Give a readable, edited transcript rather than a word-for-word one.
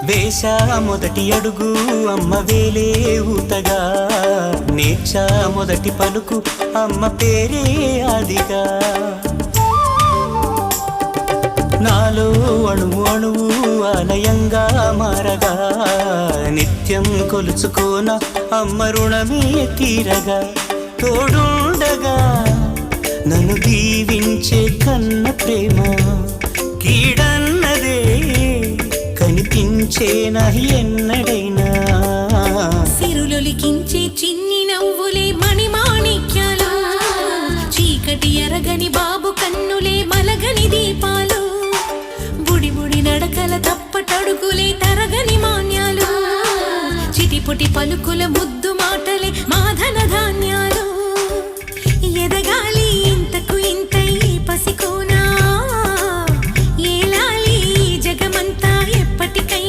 వేశా మొదటి అడుగు అమ్మ వేలే ఊతగా, నేర్చా మొదటి పలుకు అమ్మ పేరే ఆదిగా. నాలో అణువు అణువు ఆలయంగా మారగా, నిత్యం కొలుచుకోన అమ్మ రుణమే తీరగా. తోడుండగా నన్ను దీవించే కన్న ప్రేమ, కీడన్నదే కనిపించేనా ఎన్నడైనా. సిరులొలికించే చిన్ని నవ్వులే మణిమాణిక్యాలు, చీకటి ఎరగని బాబు కన్నులే మలగని దీపాలు. బుడి బుడి నడకల తప్పటడుగులే తరగని మాన్యాలు, చిటిపొటి పలుకుల ముద్దు మాటలే మాధన ధాన్యాలు.